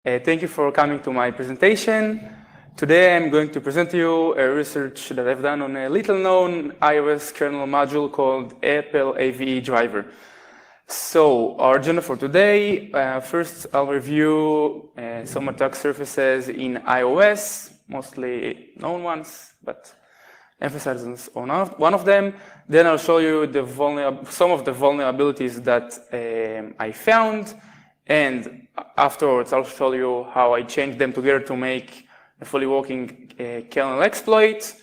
Thank you for coming to my presentation. Today I'm going to present to you a research that I've done on a little-known iOS kernel module called Apple AVE driver. So our agenda for today, first I'll review some attack surfaces in iOS, mostly known ones, but emphasize on one of them. Then I'll show you some of the vulnerabilities that I found, and afterwards I'll show you how I changed them together to make a fully working kernel exploit.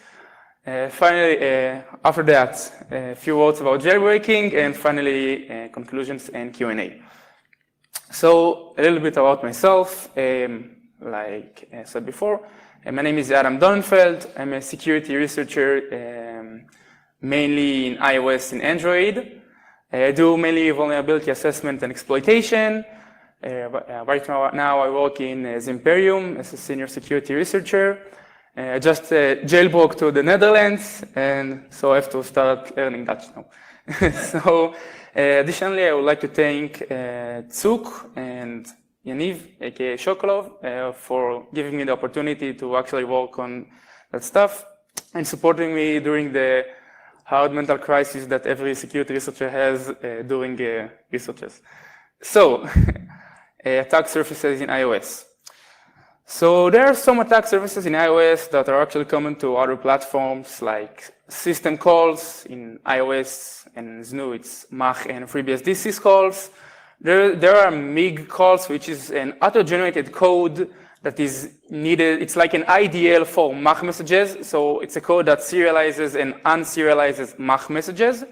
Finally, after that, a few words about jailbreaking, and finally conclusions and Q&A. So a little bit about myself, like I said before. My name is Donenfeld. I'm a security researcher, mainly in iOS and Android. I do mainly vulnerability assessment and exploitation. Right now I work in Zimperium as a senior security researcher. I just jailbroke to the Netherlands, and so I have to start learning Dutch now. So additionally, I would like to thank Tsuk and Yaniv, aka Shokolov, for giving me the opportunity to actually work on that stuff and supporting me during the hard mental crisis that every security researcher has during researches. So, attack surfaces in iOS. So there are some attack surfaces in iOS that are actually common to other platforms, like system calls in iOS, and GNU it's Mach and FreeBSD syscalls. There are MIG calls, which is an auto-generated code that is needed. It's like an IDL for Mach messages. So it's a code that serializes and unserializes Mach messages.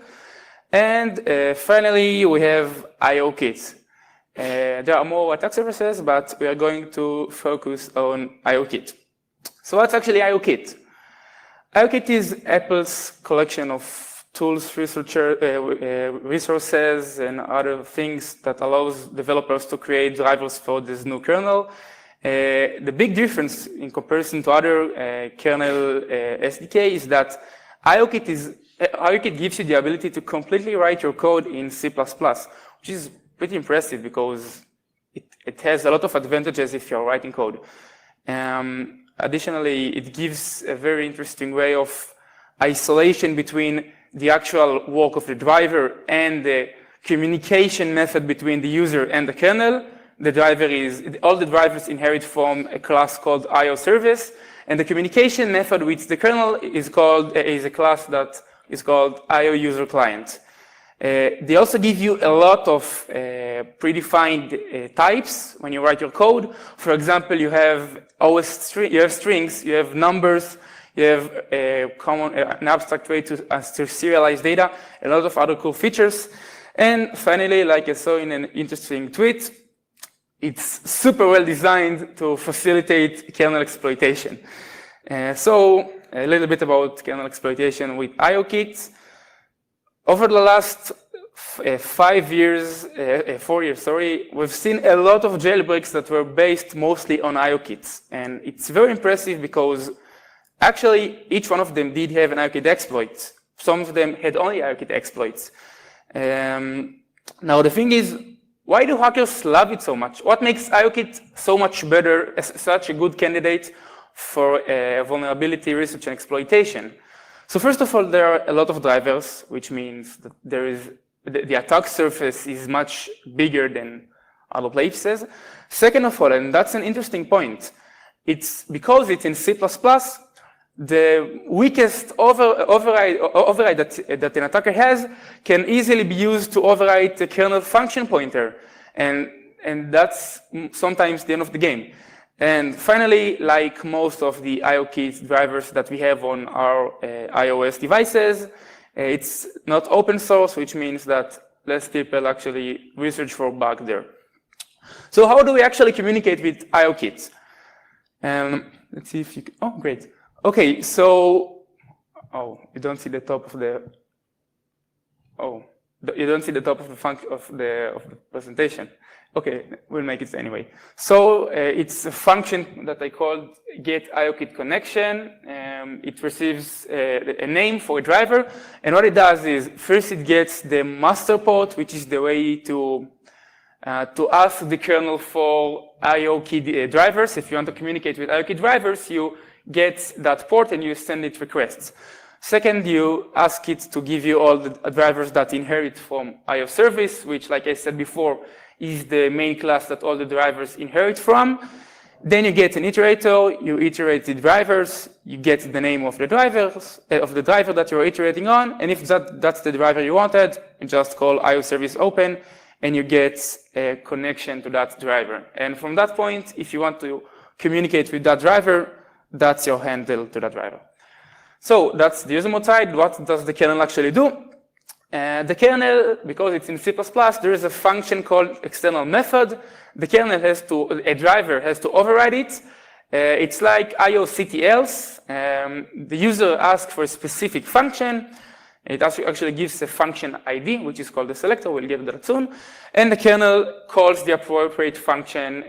And finally, we have IOKit. There are more attack surfaces, but we are going to focus on IOKit. So what's actually IOKit? IOKit is Apple's collection of tools, resources, and other things that allows developers to create drivers for this new kernel. The big difference in comparison to other kernel SDK is that IOKit gives you the ability to completely write your code in C++, which is pretty impressive because it has a lot of advantages if you're writing code. Additionally, it gives a very interesting way of isolation between the actual work of the driver and the communication method between the user and the kernel. All the drivers inherit from a class called IO service, and the communication method with the kernel is a class that is called IO user client. They also give you a lot of predefined types when you write your code. For example, you have strings, you have numbers, you have an abstract way to serialize data, a lot of other cool features. And finally, like I saw in an interesting tweet, it's super well designed to facilitate kernel exploitation. So a little bit about kernel exploitation with IOKit. Over the last 4 years, we've seen a lot of jailbreaks that were based mostly on IOKits. And it's very impressive because actually each one of them did have an IOKit exploit. Some of them had only IOKit exploits. Now the thing is, why do hackers love it so much? What makes IOKit so much better, such a good candidate for vulnerability research and exploitation? So first of all, there are a lot of drivers, which means that the attack surface is much bigger than other places. Second of all, and that's an interesting point, it's because it's in C++, the weakest override that an attacker has can easily be used to override the kernel function pointer. And that's sometimes the end of the game. And finally, like most of the IOKit drivers that we have on our iOS devices, it's not open source, which means that less people actually research for bugs there. So how do we actually communicate with IOKit? Let's see if you can, oh, great. Okay, so, you don't see the top of the, you don't see the top of the presentation. Okay, we'll make it anyway. So it's a function that I called get IOKit connection. It receives a name for a driver, and what it does is first it gets the master port, which is the way to to ask the kernel for IO key drivers. If you want to communicate with IO key drivers, you get that port and you send it requests. Second, you ask it to give you all the drivers that inherit from IO service, which, like I said before, is the main class that all the drivers inherit from. Then you get an iterator, you iterate the drivers, you get the name of the drivers, of the driver that you're iterating on, and if that's the driver you wanted, you just call IO service open, and you get a connection to that driver. And from that point, if you want to communicate with that driver, that's your handle to that driver. So that's the user mode side. What does the kernel actually do? The kernel, because it's in C++, there is a function called external method. The kernel a driver has to override it. It's like IOCTLs. The user asks for a specific function. It actually gives a function ID, which is called the selector. We'll get to that soon. And the kernel calls the appropriate function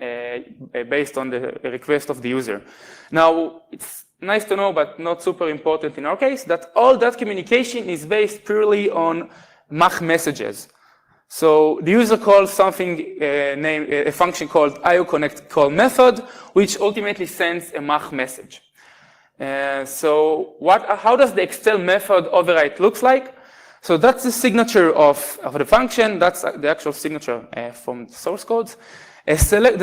based on the request of the user. Now, it's nice to know, but not super important in our case, that all that communication is based purely on Mach messages. So the user calls something named a function called IOConnectCall method, which ultimately sends a Mach message. So how does the external method override looks like? So that's the signature of the function. That's the actual signature from the source codes. The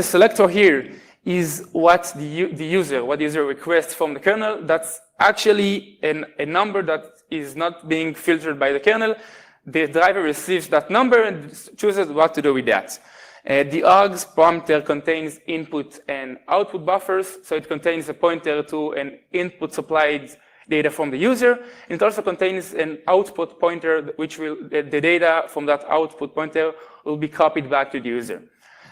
selector here is what the user requests from the kernel. That's actually a number that is not being filtered by the kernel. The driver receives that number and chooses what to do with that. The args parameter contains input and output buffers, so it contains a pointer to an input supplied data from the user. And it also contains an output pointer, which the data from that output pointer will be copied back to the user.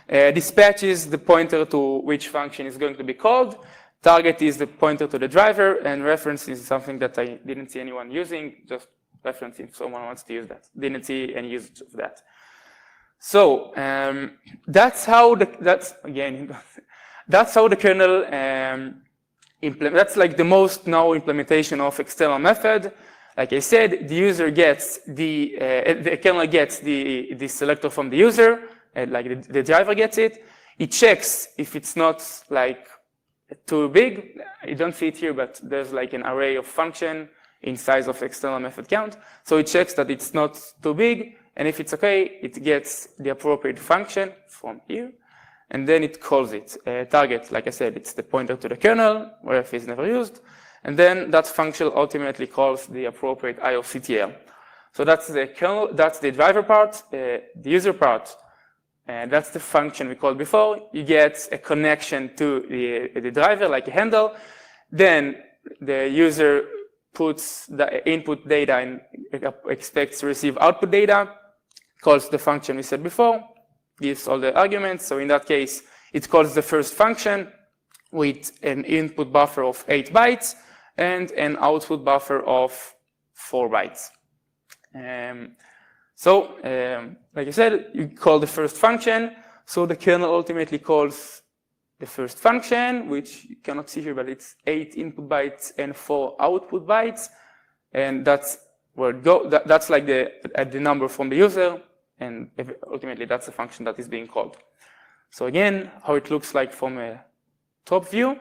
Dispatch is the pointer to which function is going to be called. Target is the pointer to the driver, and reference is something that I didn't see anyone using, just reference if someone wants to use that. Didn't see any use of that. So that's how the kernel that's like the most known implementation of external method. Like I said, the user gets the kernel gets the selector from the user, and like the driver gets it. It checks if it's not like too big. You don't see it here, but there's like an array of function in size of external method count. So it checks that it's not too big, and if it's okay, it gets the appropriate function from here, and then it calls it. Target, like I said, it's the pointer to the kernel, where f is never used, and then that function ultimately calls the appropriate IOCTL. So that's the kernel, that's the driver part. The user part, that's the function we called before. You get a connection to the driver, like a handle. Then the user puts the input data and expects to receive output data, calls the function we said before, gives all the arguments. So in that case, it calls the first function with an input buffer of 8 bytes and an output buffer of 4 bytes. Like I said, you call the first function. So the kernel ultimately calls the first function, which you cannot see here, but it's 8 input bytes and 4 output bytes. And that's where it goes. That's like the number from the user. And ultimately, that's the function that is being called. So again, how it looks like from a top view.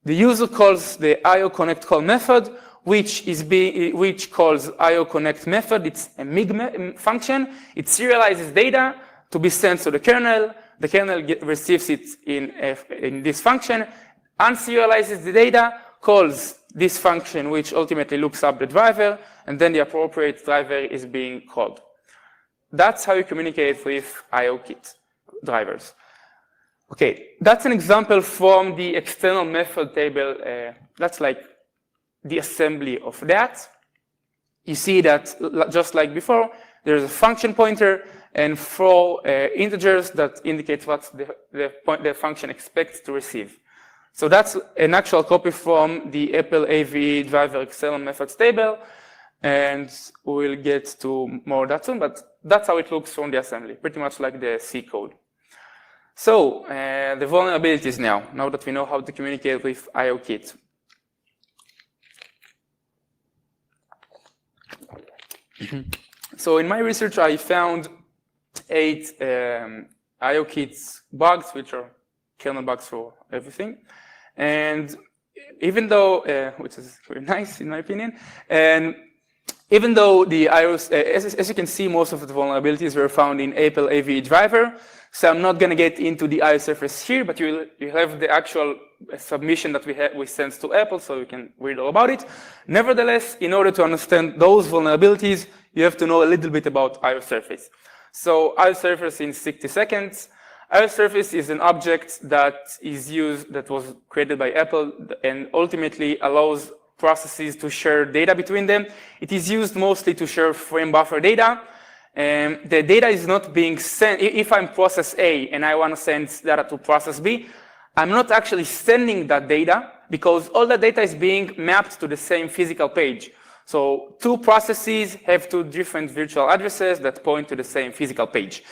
The user calls the IOConnectCall method, which calls IOConnect method. It's a MIG function. It serializes data to be sent to the kernel. The kernel receives it in this function, unserializes the data, calls this function, which ultimately looks up the driver, and then the appropriate driver is being called. That's how you communicate with IOKit drivers. Okay, that's an example from the external method table. That's like the assembly of that. You see that, just like before, there's a function pointer and 4 integers that indicate what the function expects to receive. So that's an actual copy from the Apple AV driver external methods table, and we'll get to more of that soon, but that's how it looks from the assembly, pretty much like the C code. So the vulnerabilities now that we know how to communicate with IOKit. So in my research, I found 8 IOKit bugs, which are kernel bugs for everything. And even though, which is very nice in my opinion, and even though the iOS, as you can see, most of the vulnerabilities were found in Apple AVE driver, so I'm not going to get into the iOS surface here, but you have the actual submission that we sent to Apple, so you can read all about it. Nevertheless, in order to understand those vulnerabilities, you have to know a little bit about iOS surface. So iOS surface in 60 seconds. iOS surface is an object that was created by Apple and ultimately allows processes to share data between them. It is used mostly to share frame buffer data. The data is not being sent. If I'm process A and I want to send data to process B, I'm not actually sending that data because all the data is being mapped to the same physical page. So two processes have two different virtual addresses that point to the same physical page.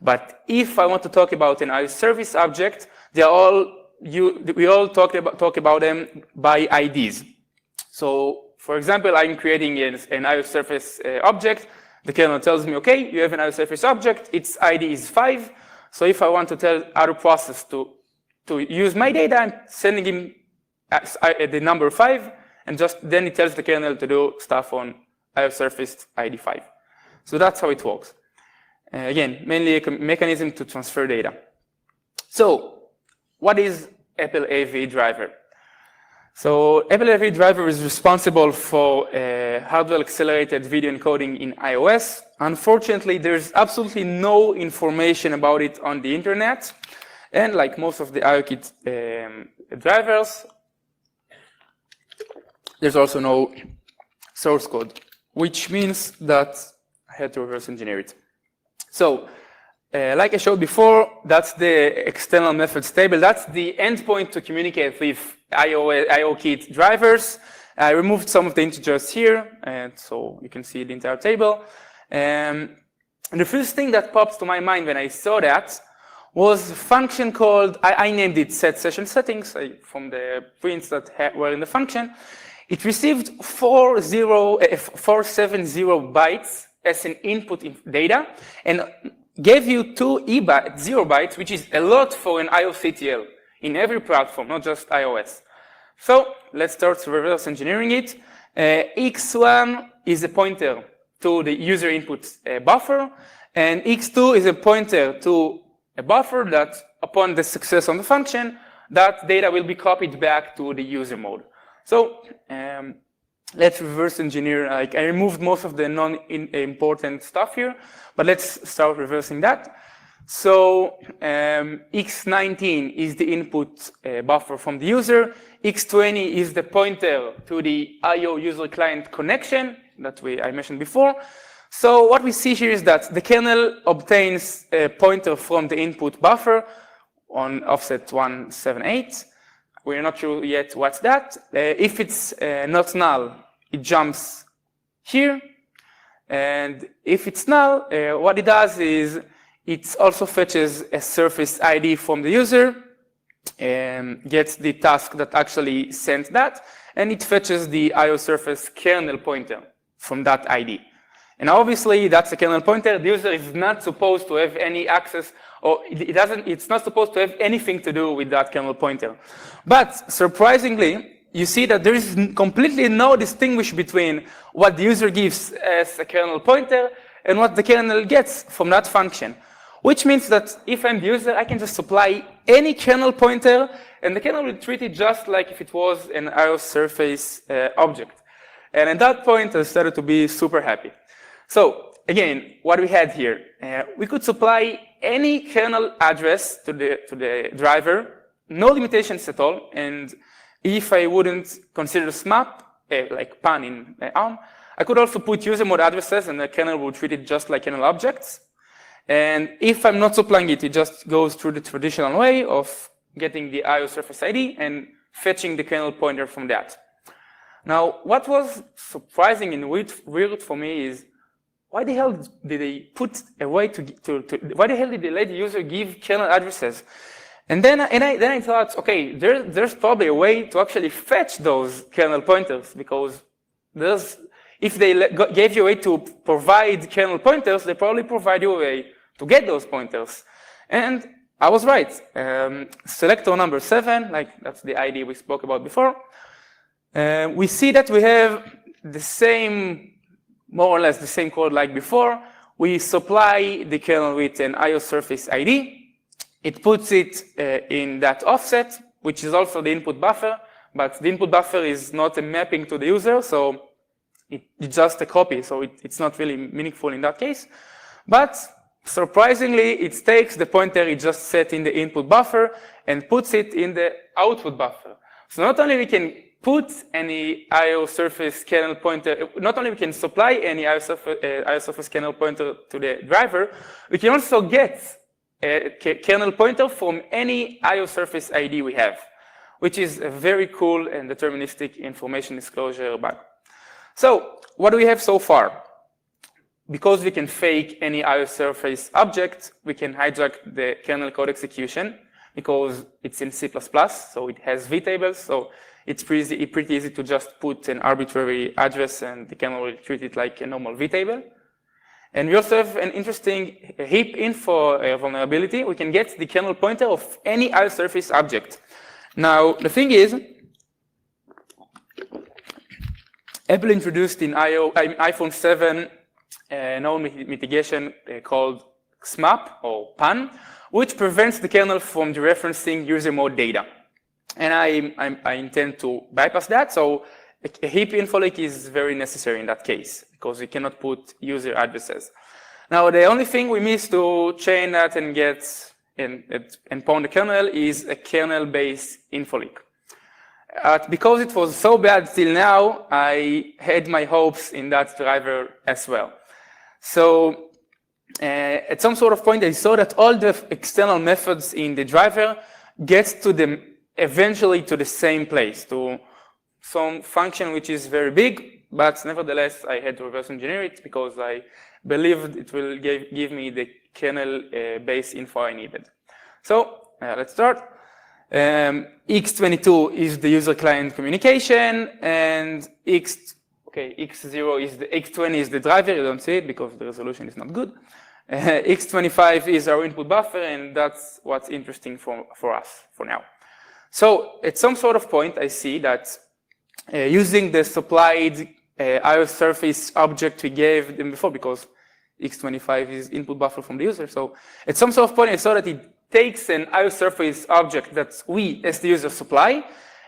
But if I want to talk about an iOS service object, we all talk about them by IDs. So, for example, I'm creating an iOS surface object. The kernel tells me, okay, you have an iOS surface object. Its ID is 5. So if I want to tell other process to use my data, I'm sending him the number 5, and then it tells the kernel to do stuff on iOS surface ID 5. So that's how it works. Again, mainly a mechanism to transfer data. So what is Apple AV driver? So Apple AV driver is responsible for hardware accelerated video encoding in iOS. Unfortunately, there's absolutely no information about it on the internet. And like most of the IOKit drivers, there's also no source code, which means that I had to reverse engineer it. So, like I showed before, that's the external methods table. That's the endpoint to communicate with IOKit drivers. I removed some of the integers here, and so you can see the entire table. And the first thing that pops to my mind when I saw that was a function called, I named it set session settings from the prints that were in the function. It received 470 bytes as an input data and gave you 0 bytes, which is a lot for an IOCTL in every platform, not just iOS. So let's start reverse engineering it. X1 is a pointer to the user input buffer, and X2 is a pointer to a buffer that, upon the success on the function, that data will be copied back to the user mode. So let's reverse engineer. I removed most of the non-important stuff here, but let's start reversing that. So X19 is the input buffer from the user. X20 is the pointer to the IO user client connection that I mentioned before. So what we see here is that the kernel obtains a pointer from the input buffer on offset 178. We're not sure yet what's that. If it's not null, it jumps here. And if it's null, what it does is it also fetches a surface ID from the user, and gets the task that actually sent that, and it fetches the IO surface kernel pointer from that ID. And obviously, that's a kernel pointer. The user is not supposed to have any access, or it's not supposed to have anything to do with that kernel pointer. But surprisingly, you see that there is completely no distinguish between what the user gives as a kernel pointer and what the kernel gets from that function. Which means that if I'm the user, I can just supply any kernel pointer, and the kernel will treat it just like if it was an iOS surface object. And at that point, I started to be super happy. So again, what we had here, we could supply any kernel address to the driver, no limitations at all. And if I wouldn't consider SMAP, like PAN in ARM, I could also put user mode addresses, and the kernel would treat it just like kernel objects. And if I'm not supplying it, it just goes through the traditional way of getting the IO surface ID and fetching the kernel pointer from that. Now, what was surprising and weird for me is, why the hell did they put a way why the hell did they let the user give kernel addresses? And then I thought, okay, there's probably a way to actually fetch those kernel pointers, because if they gave you a way to provide kernel pointers, they probably provide you a way to get those pointers. And I was right. Selector number 7, like that's the ID we spoke about before. We see that we have the same, more or less the same code like before. We supply the kernel with an iOS surface ID. It puts it in that offset, which is also the input buffer, but the input buffer is not a mapping to the user, so it's just a copy, so it's not really meaningful in that case. But surprisingly, it takes the pointer it just set in the input buffer and puts it in the output buffer. So not only we can put any iOS surface kernel pointer, not only we can supply any iOS surface kernel pointer to the driver, we can also get a kernel pointer from any iOS surface ID we have, which is a very cool and deterministic information disclosure bug. So what do we have so far? Because we can fake any iOS surface object, we can hijack the kernel code execution because it's in C++, so it has vtables, so it's pretty easy to just put an arbitrary address and the kernel will treat it like a normal vtable. And we also have an interesting heap info vulnerability. We can get the kernel pointer of any iOS surface object. Now, the thing is, Apple introduced in iPhone 7 a known mitigation called SMAP, or PAN, which prevents the kernel from dereferencing user mode data. And I intend to bypass that, so a heap info leak is very necessary in that case, because we cannot put user addresses. Now, the only thing we miss to chain that and get and pawn the kernel is a kernel-based info leak. Because it was so bad till now, I had my hopes in that driver as well. So at some sort of point, I saw that all the external methods in the driver gets to eventually to the same place, to some function which is very big, but nevertheless, I had to reverse engineer it because I believed it will give me the kernel-based info I needed. So let's start. X22 is the user client communication, and X0 is the X20 is the driver. You don't see it because the resolution is not good. X25 is our input buffer, and that's what's interesting for us for now. So at some sort of point, I see that using the supplied iOS surface object we gave them before, because X25 is input buffer from the user. So at some sort of point, I saw that it takes an iOS surface object that we, as the user, supply.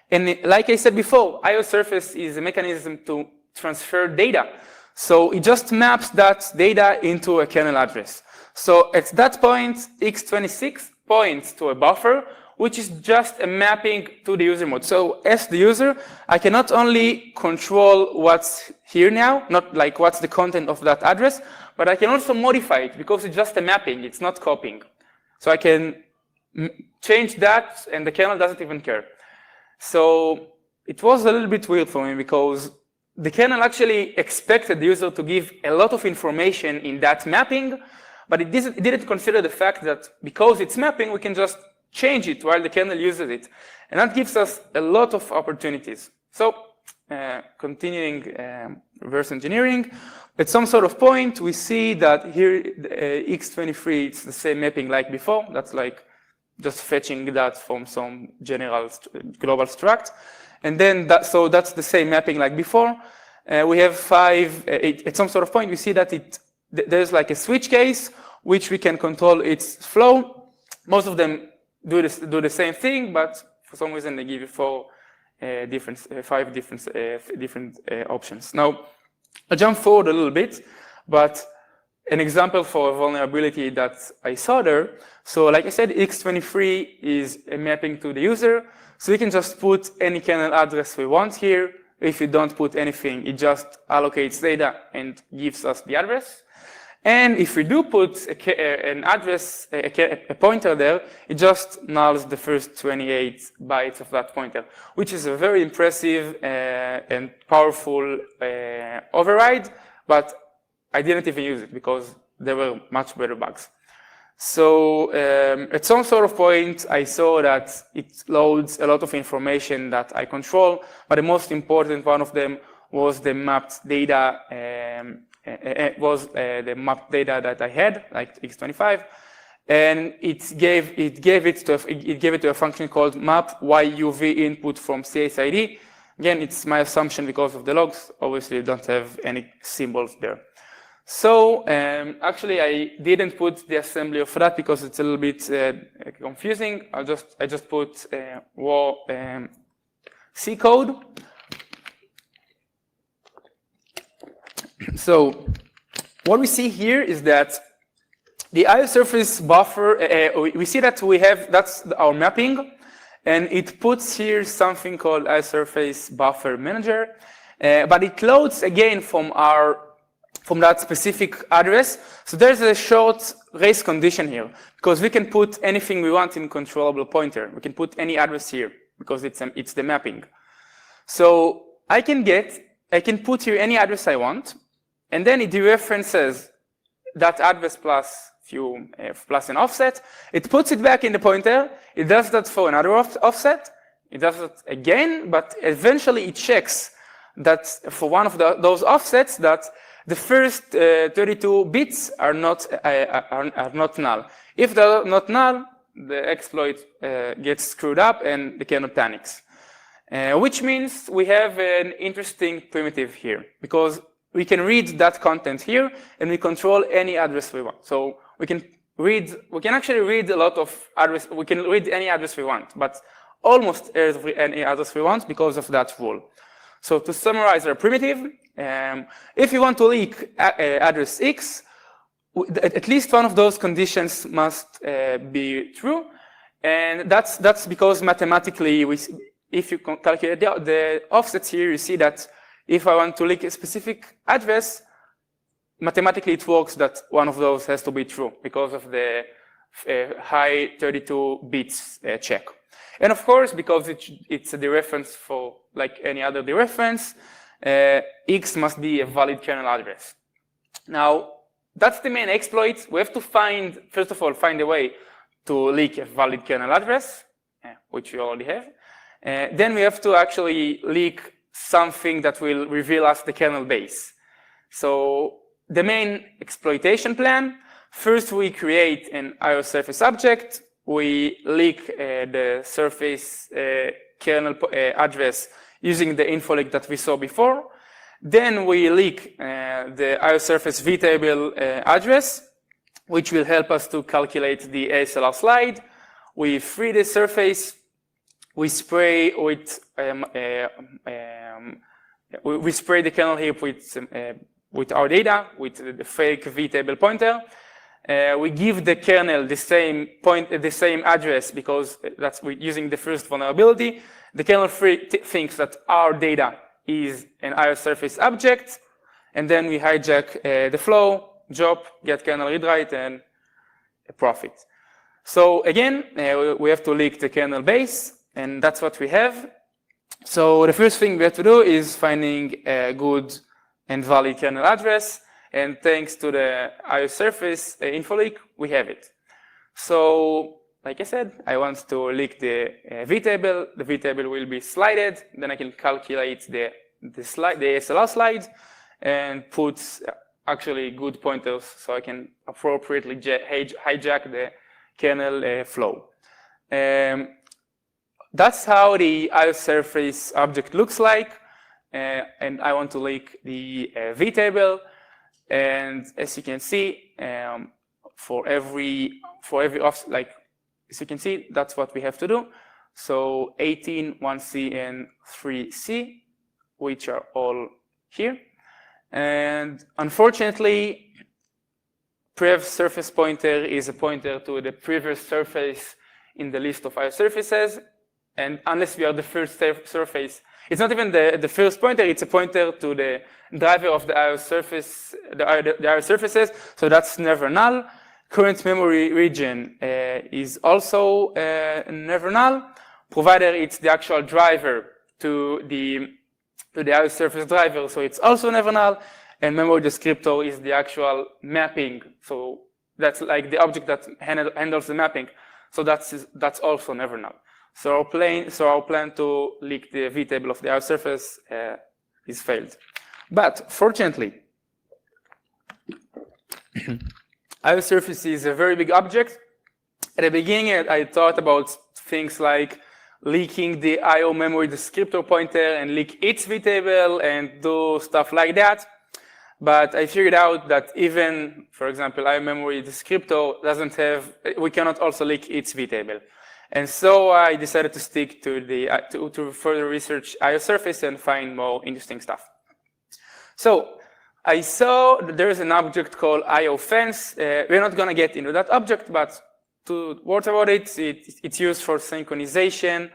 And like I said before, iOS surface is a mechanism to transfer data. So it just maps that data into a kernel address. So at that point, X26 points to a buffer, which is just a mapping to the user mode. So as the user, I can not only control what's here now, not like what's the content of that address, but I can also modify it because it's just a mapping, it's not copying. So I can change that and the kernel doesn't even care. So it was a little bit weird for me because the kernel actually expected the user to give a lot of information in that mapping, but it didn't consider the fact that because it's mapping, we can just change it while the kernel uses it. And that gives us a lot of opportunities. So continuing reverse engineering, at some sort of point, we see that here, X23, it's the same mapping like before. That's like just fetching that from some general global struct. And then, so that's the same mapping like before. We have 5, at some sort of point, we see that there's like a switch case, which we can control its flow. Most of them do the same thing, but for some reason they give you 5 different options. Now, I'll jump forward a little bit, but an example for a vulnerability that I saw there. So like I said, X23 is a mapping to the user. So we can just put any kernel address we want here. If you don't put anything, it just allocates data and gives us the address. And if we do put an address, a pointer there, it just nulls the first 28 bytes of that pointer, which is a very impressive and powerful override, but I didn't even use it because there were much better bugs. So at some sort of point, I saw that it loads a lot of information that I control, but the most important one of them was the mapped data that I had, like X25. and it gave it to a function called map yuv input from CSID. Again, it's my assumption because of the logs. Obviously, you don't have any symbols there. So actually, I didn't put the assembly of that because it's a little bit confusing. I just put raw C code. So what we see here is that the iOS surface buffer, we see that that's our mapping, and it puts here something called iOS surface buffer manager, but it loads again from that specific address. So there's a short race condition here, because we can put anything we want in controllable pointer. We can put any address here, because it's the mapping. So I can put here any address I want, and then it dereferences that address plus an offset. It puts it back in the pointer. It does that for another offset. It does it again, but eventually it checks that for one of those offsets that the first 32 bits are not null. If they're not null, the exploit gets screwed up and the kernel panics. Which means we have an interesting primitive here, because we can read that content here and we control any address we want. So we can actually read a lot of address. We can read any address we want, but almost any address we want because of that rule. So to summarize our primitive, if you want to leak address X, at least one of those conditions must be true, and that's because mathematically, if you calculate the offsets here, you see that if I want to leak a specific address, mathematically it works that one of those has to be true because of the high 32 bits check. And of course, because it's a dereference for like any other dereference, X must be a valid kernel address. Now, that's the main exploit. We have to first of all, find a way to leak a valid kernel address, which we already have. Then we have to actually leak something that will reveal us the kernel base. So the main exploitation plan, first we create an iOS surface object. We leak the surface kernel address using the info leak that we saw before. Then we leak the iOS surface vtable address, which will help us to calculate the ASLR slide. We free the surface. We spray with we spray the kernel heap with our data, with the fake vtable pointer. We give the kernel the same address because that's using the first vulnerability. The kernel thinks that our data is an iOS surface object, and then we hijack the flow, drop, get kernel read write, and profit. So again, we have to leak the kernel base, and that's what we have. So the first thing we have to do is finding a good and valid kernel address. And thanks to the iOS surface info leak, we have it. So, like I said, I want to leak the vtable. The vtable will be slided. Then I can calculate the ASLR slide and put actually good pointers so I can appropriately hijack the kernel flow. That's how the iOS surface object looks like. And I want to leak the vtable. And as you can see, for every like as you can see, that's what we have to do. So 18, 1C, and 3C, which are all here. And unfortunately, prev surface pointer is a pointer to the previous surface in the list of iOS surfaces. And unless we are the first surface, it's not even the first pointer, it's a pointer to the driver of the iOS surface, the iOS surfaces, so that's never null. Current memory region is also never null, provided it's the actual driver to the iOS surface driver, so it's also never null. And memory descriptor is the actual mapping, so that's like the object that handles the mapping, so that's also never null. So our plan to leak the vtable of the iOS surface is failed. But fortunately, iOS surface is a very big object. At the beginning, I thought about things like leaking the I/O memory descriptor pointer and leak its vtable and do stuff like that. But I figured out that even, for example, I/O memory descriptor doesn't have, we cannot also leak its vtable. And so I decided to stick to to further research I/O surface and find more interesting stuff. So I saw that there is an object called I/O fence. We're not going to get into that object, but to words about it, it's used for synchronization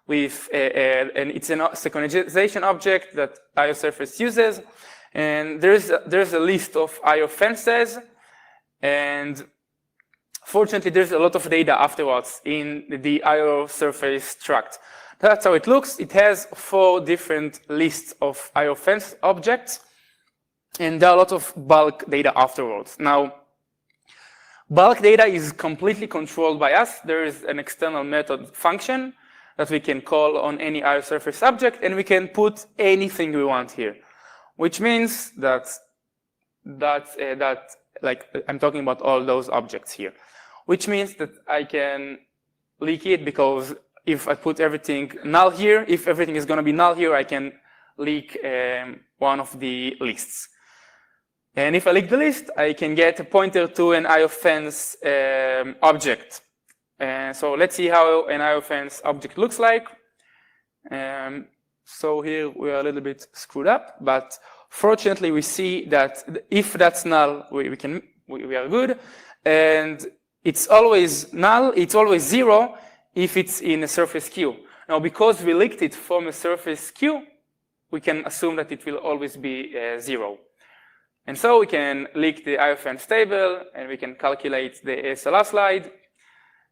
with, and it's a synchronization object that I/O surface uses. And there's a list of I/O fences, and fortunately, there's a lot of data afterwards in the I/O surface struct. That's how it looks. It has 4 different lists of I/O fence objects, and there are a lot of bulk data afterwards. Now, bulk data is completely controlled by us. There is an external method function that we can call on any I/O surface object, and we can put anything we want here, which means that like I'm talking about all those objects here, which means that I can leak it, because if I put everything null here, if everything is going to be null here, I can leak one of the lists. And if I leak the list, I can get a pointer to an I/O fence object. So let's see how an I/O fence object looks like. So here we are a little bit screwed up, but fortunately we see that if that's null, we are good. And it's always null, it's always 0 if it's in a surface queue. Now, because we leaked it from a surface queue, we can assume that it will always be 0. And so we can leak the I/O fence table, and we can calculate the ASLR slide,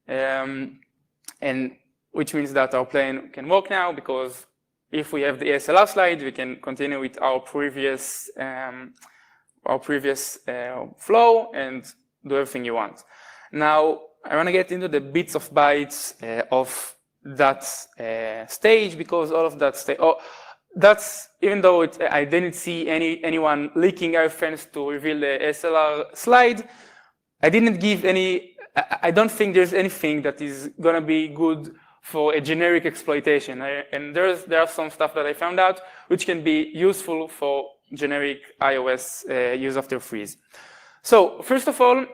and which means that our plan can work now, because if we have the ASLR slide, we can continue with our previous flow and do everything you want. Now, I want to get into the bits of bytes of that stage, because all of that stage, that's, even though I didn't see anyone leaking I/O fence to reveal the ASLR slide, I didn't give any, I don't think there's anything that is going to be good for a generic exploitation. And there are some stuff that I found out which can be useful for generic iOS use after freeze. So first of all,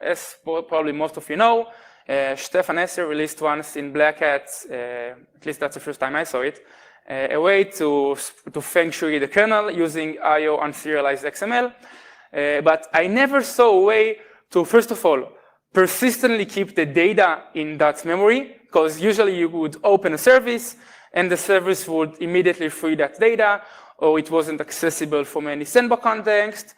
as probably most of you know, Stefan Esser released once in Black Hat, at least that's the first time I saw it, a way to feng shui the kernel using IO unserialized XML. But I never saw a way to, first of all, persistently keep the data in that memory, because usually you would open a service and the service would immediately free that data, or it wasn't accessible from any Sandbox context.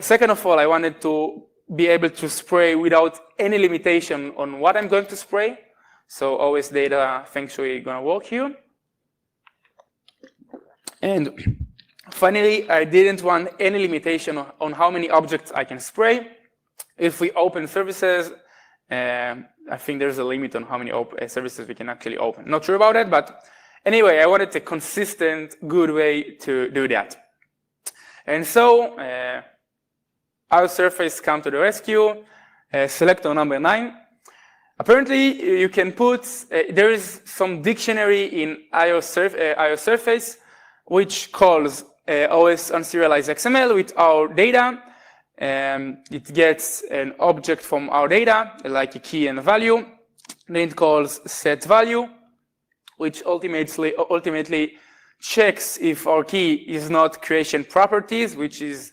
Second of all, I wanted to be able to spray without any limitation on what I'm going to spray. So always data feng shui gonna work here. And finally, I didn't want any limitation on how many objects I can spray. If we open services, I think there's a limit on how many services we can actually open. Not sure about that, but anyway, I wanted a consistent, good way to do that. And so, our surface come to the rescue, selector number 9. Apparently, you can put, there is some dictionary in IO surface, which calls OS unserialized XML with our data. It gets an object from our data, like a key and a value. Then it calls set value, which ultimately checks if our key is not creation properties, which is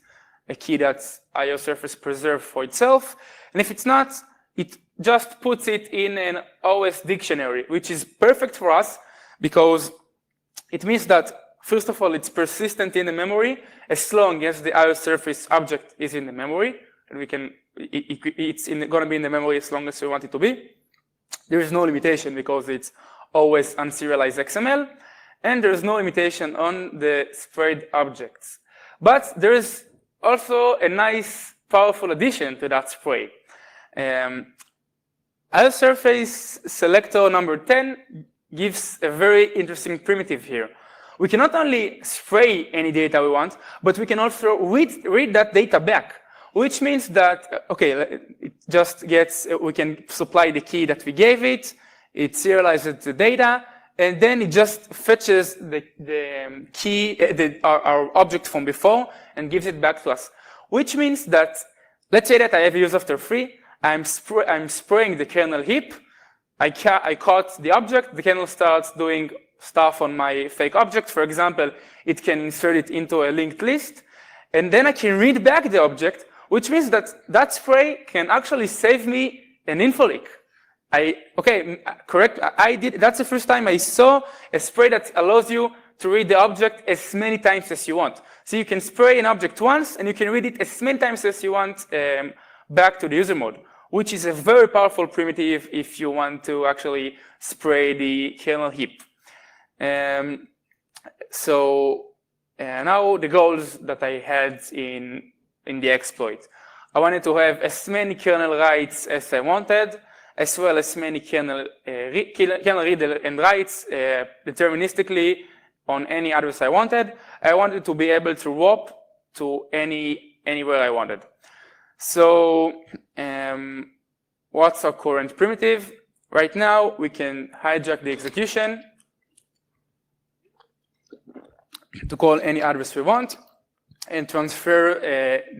a key that IO surface preserved for itself. And if it's not, it just puts it in an OS dictionary, which is perfect for us because it means that, first of all, it's persistent in the memory as long as the IO surface object is in the memory. And we can, it's going to be in the memory as long as we want it to be. There is no limitation because it's always unserialized XML. And there is no limitation on the sprayed objects. But there is also a nice, powerful addition to that spray. IO surface selector number 10 gives a very interesting primitive here. We can not only spray any data we want, but we can also read that data back, which means that, okay, just gets, we can supply the key that we gave it, it serializes the data, and then it just fetches the key, our object from before, and gives it back to us. Which means that, let's say that I have a user after 3, I'm spraying the kernel heap, I caught the object, the kernel starts doing stuff on my fake object. For example, it can insert it into a linked list, and then I can read back the object, which means that that spray can actually save me an info leak. Correct, that's the first time I saw a spray that allows you to read the object as many times as you want. So you can spray an object once, and you can read it as many times as you want back to the user mode, which is a very powerful primitive if you want to actually spray the kernel heap. So now the goals that I had in the exploit. I wanted to have as many kernel writes as I wanted, as well as many kernel read and writes deterministically on any address I wanted. I wanted to be able to warp to anywhere I wanted. So what's our current primitive? Right now, we can hijack the execution to call any address we want and transfer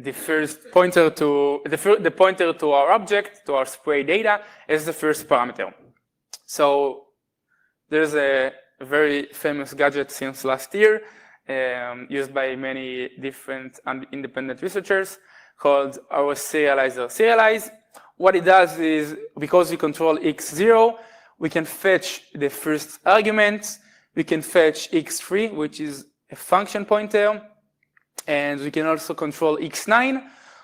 the first pointer to the pointer to our object, to our spray data, as the first parameter. So there's a very famous gadget since last year, used by many different and independent researchers, called our serializer serialize. What it does is, because we control x0, we can fetch the first argument, we can fetch x3, which is a function pointer, and we can also control x9.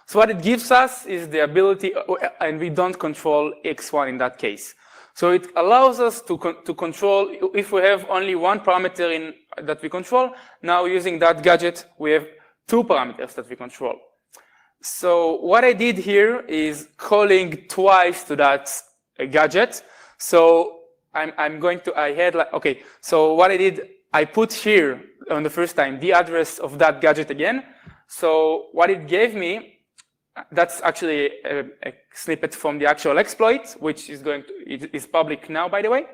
So what it gives us is the ability, and we don't control x1 in that case. So it allows us to control, if we have only one parameter that we control, now using that gadget, we have 2 parameters that we control. So what I did here is calling twice to that gadget. So so what I did, I put here on the first time the address of that gadget again. So what it gave me, that's actually a snippet from the actual exploit, which is it is public now, by the way.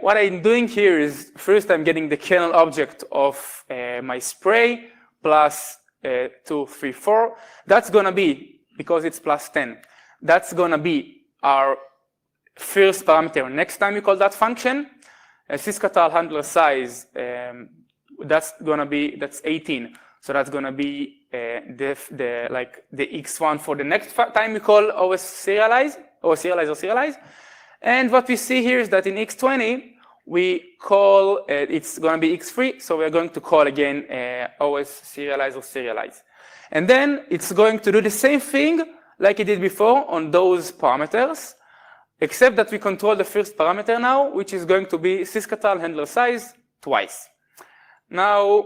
What I'm doing here is, first I'm getting the kernel object of my spray plus 2, 3, 4. That's gonna be, because it's plus 10, that's gonna be our first parameter. Next time you call that function, syscatal handler size, that's 18. So that's gonna be the x1 for the next time we call OS serialize, or serialize. And what we see here is that in x20, we call, it's gonna be x3, so we're going to call again OS serialize. And then it's going to do the same thing like it did before on those parameters, except that we control the first parameter now, which is going to be syscatal handler size twice. Now,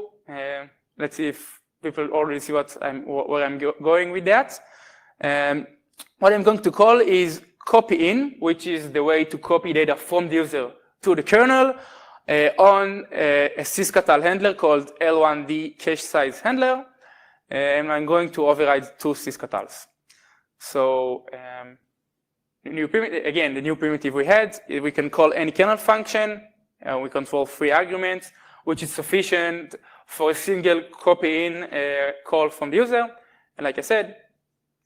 let's see if people already see where I'm going with that. What I'm going to call is copy in, which is the way to copy data from the user to the kernel on a syscatal handler called L1D cache size handler. And I'm going to override 2 syscatals. So the new primitive we had, we can call any kernel function. We control 3 arguments, which is sufficient for a single copy-in call from the user. And like I said,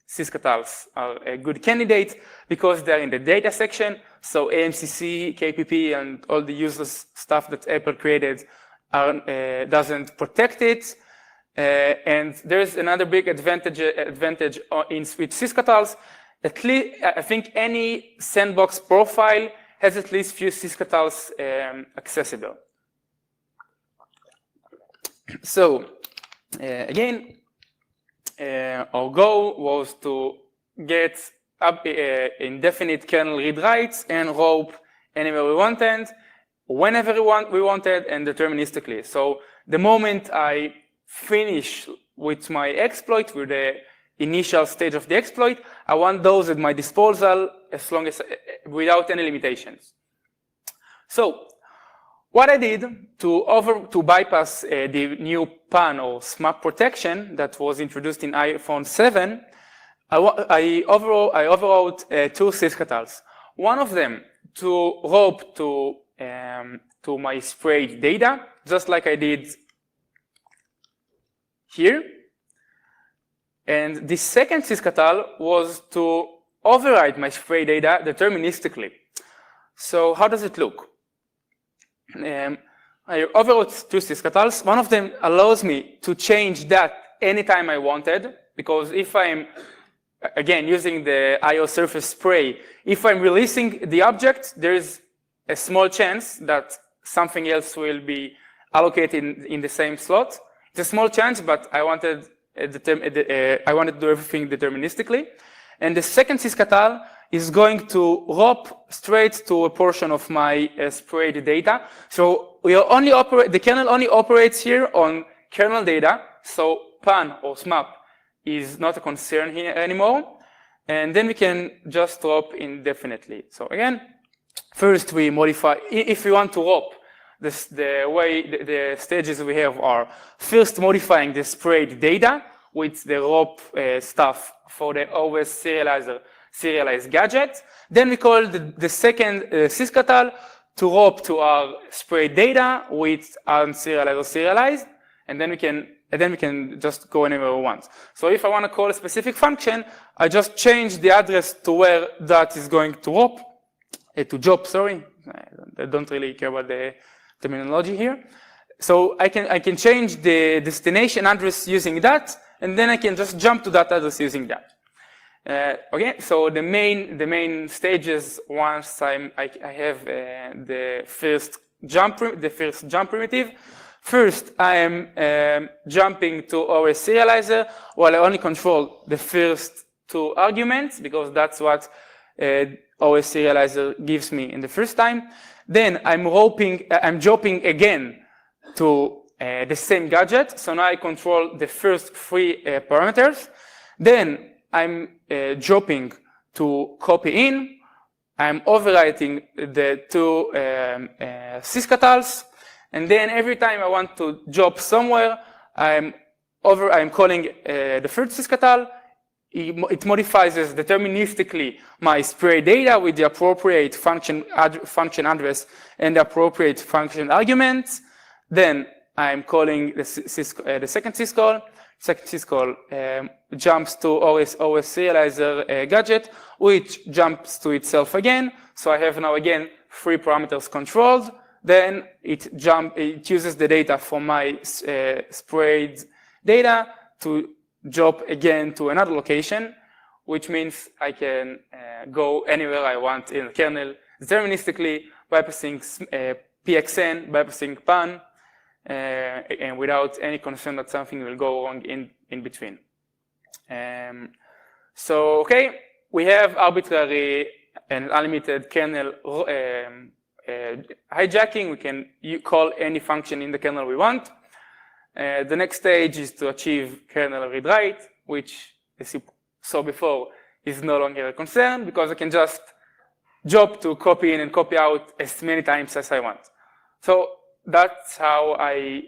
syscatals are a good candidate because they're in the data section. So AMCC, KPP, and all the useless stuff that Apple created doesn't protect it. And there's another big advantage with syscatals. At least, I think any Sandbox profile has at least few syscatals accessible. So again, our goal was to get indefinite kernel read writes and rope anywhere we wanted, whenever we wanted, and deterministically. So the moment I finish with my exploit, with the initial stage of the exploit, I want those at my disposal as long as without any limitations. So what I did to bypass the new PAN or SMAP protection that was introduced in iPhone 7, I overwrote two sysctls. One of them to rope to my sprayed data, just like I did here. And the second sysctl was to override my spray data deterministically. So how does it look? I overwrote two sysctls. One of them allows me to change that anytime I wanted, because if I'm, again, using the iOS surface spray, if I'm releasing the object, there's a small chance that something else will be allocated in the same slot. It's a small chance, but I wanted to do everything deterministically. And the second sysctl is going to rope straight to a portion of my sprayed data. So the kernel only operates here on kernel data. So pan or smap is not a concern here anymore. And then we can just rope indefinitely. So again, first we modify, if we want to rope, the stages we have are first modifying the sprayed data with the rope stuff for the OS serialized gadget. Then we call the second sysctl to rope to our sprayed data with unserialized or serialized, and then we can just go anywhere we want. So if I want to call a specific function, I just change the address to where that is going to rope, to job, sorry. I don't really care about the terminology here. So I can change the destination address using that, and then I can just jump to that address using that. Okay, so the main stages, once I have the first jump primitive. First, I am jumping to OS serializer, while I only control the first two arguments, because that's what OS serializer gives me in the first time. Then I'm jumping again to the same gadget. So now I control the first three parameters. Then I'm jumping to copy in. I'm overwriting the two sysctls. And then every time I want to jump somewhere, I'm calling the third sysctl. It modifies deterministically my spray data with the appropriate function address and the appropriate function arguments. Then I'm calling the second sysctl. Second sysctl jumps to OS serializer gadget, which jumps to itself again. So I have now again three parameters controlled. Then it uses the data from my sprayed data to jump again to another location, which means I can go anywhere I want in the kernel deterministically, bypassing PXN, bypassing pan, and without any concern that something will go wrong in between. So, okay, we have arbitrary and unlimited kernel hijacking. We can call any function in the kernel we want. The next stage is to achieve kernel read-write, which, as you saw before, is no longer a concern, because I can just jump to copy in and copy out as many times as I want. So that's how I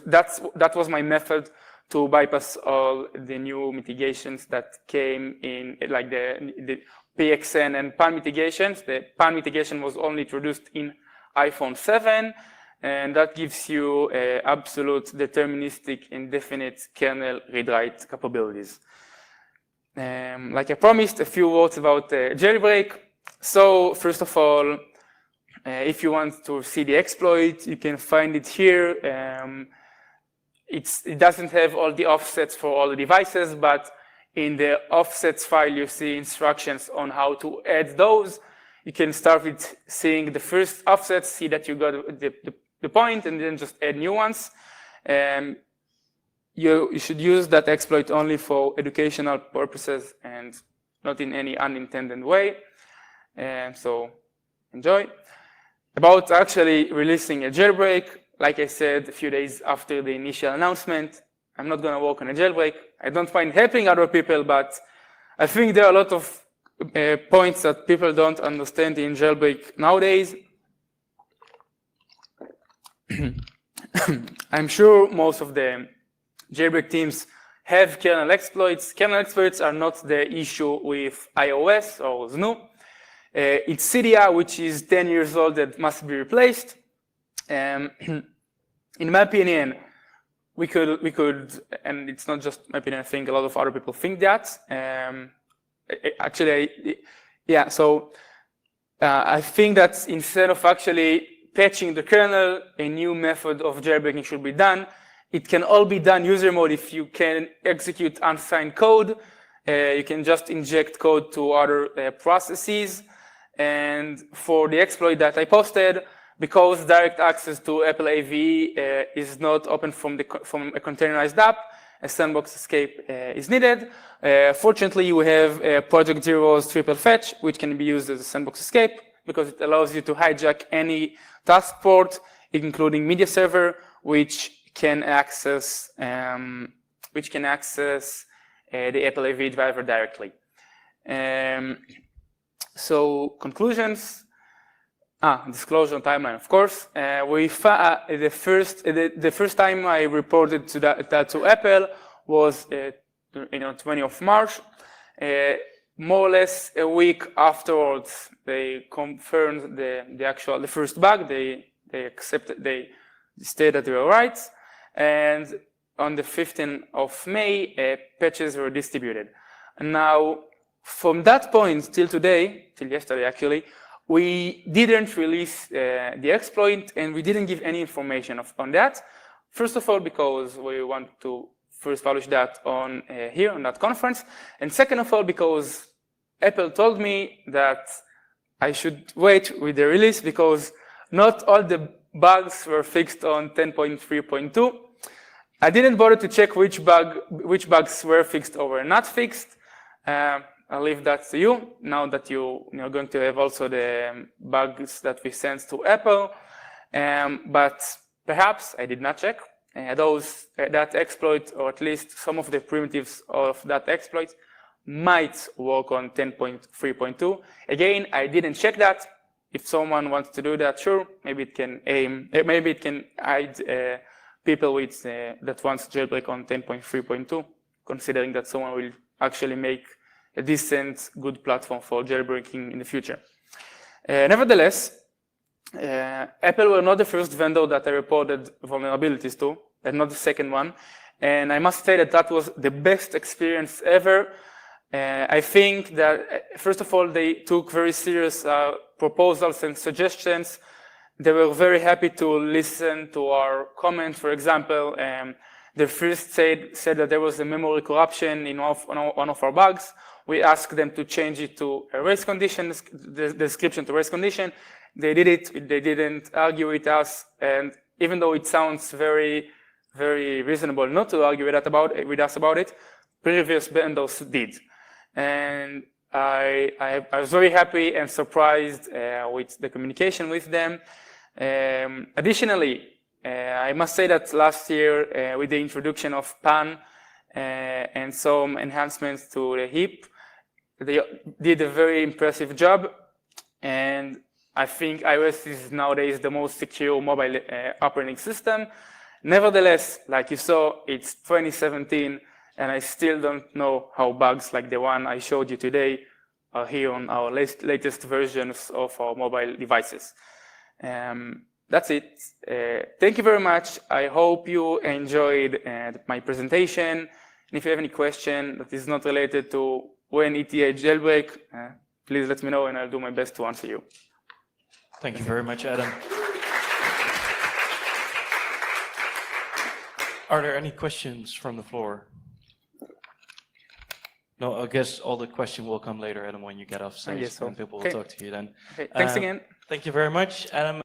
that was my method to bypass all the new mitigations that came in, like the PXN and pan mitigations. The pan mitigation was only introduced in iPhone 7, and that gives you absolute deterministic indefinite kernel read-write capabilities. Like I promised, a few words about jailbreak. So first of all, if you want to see the exploit, you can find it here. It doesn't have all the offsets for all the devices, but in the offsets file, you see instructions on how to add those. You can start with seeing the first offsets, see that you got the point, and then just add new ones. You should use that exploit only for educational purposes and not in any unintended way. So enjoy. About actually releasing a jailbreak, like I said, a few days after the initial announcement, I'm not going to work on a jailbreak. I don't mind helping other people, but I think there are a lot of points that people don't understand in jailbreak nowadays. I'm sure most of the jailbreak teams have kernel exploits. Kernel exploits are not the issue with iOS or GNU. It's Cydia, which is 10 years old, that must be replaced. In my opinion, we could, and it's not just my opinion, I think a lot of other people think that. I think that instead of actually patching the kernel, a new method of jailbreaking should be done. It can all be done user mode if you can execute unsigned code. You can just inject code to other processes. And for the exploit that I posted, because direct access to Apple AVE is not open from a containerized app, a Sandbox escape is needed. Fortunately, we have Project Zero's triple fetch, which can be used as a Sandbox escape because it allows you to hijack any task port, including media server, which can access the Apple AVE driver directly. So conclusions. Disclosure timeline, of course. The first time I reported that to Apple was 20 of March. More or less a week afterwards, they confirmed the first bug. They stated that they were right, and on the 15th of May, patches were distributed. And now, from that point till today, till yesterday actually, we didn't release the exploit, and we didn't give any information on that. First of all, because we want to first publish that on here on that conference, and second of all, because Apple told me that I should wait with the release because not all the bugs were fixed on 10.3.2. I didn't bother to check which bugs were fixed or were not fixed. I'll leave that to you, now that you're going to have also the bugs that we sent to Apple. But perhaps I did not check. That exploit, or at least some of the primitives of that exploit, might work on 10.3.2. Again, I didn't check that. If someone wants to do that, sure, maybe it can hide people that wants to jailbreak on 10.3.2, considering that someone will actually make a decent, good platform for jailbreaking in the future. Nevertheless, Apple were not the first vendor that I reported vulnerabilities to, and not the second one. And I must say that was the best experience ever. I think that, first of all, they took very serious proposals and suggestions. They were very happy to listen to our comments. For example, they first said that there was a memory corruption in one of our bugs. We asked them to change it to a race condition, the description to race condition. They did it. They didn't argue with us. And even though it sounds very, very reasonable not to argue with us about it, previous vendors did. And I was very happy and surprised with the communication with them. Additionally, I must say that last year, with the introduction of PAN and some enhancements to the heap, they did a very impressive job. And I think iOS is nowadays the most secure mobile operating system. Nevertheless, like you saw, it's 2017, and I still don't know how bugs like the one I showed you today are here on our latest versions of our mobile devices. That's it. Thank you very much. I hope you enjoyed my presentation. And if you have any question that is not related to when ETH jailbreak, please let me know and I'll do my best to answer you. Thank you very much, Adam. Are there any questions from the floor? No, I guess all the questions will come later, Adam, when you get off stage. Yes, so. And people will talk to you then. Okay, thanks again. Thank you very much, Adam.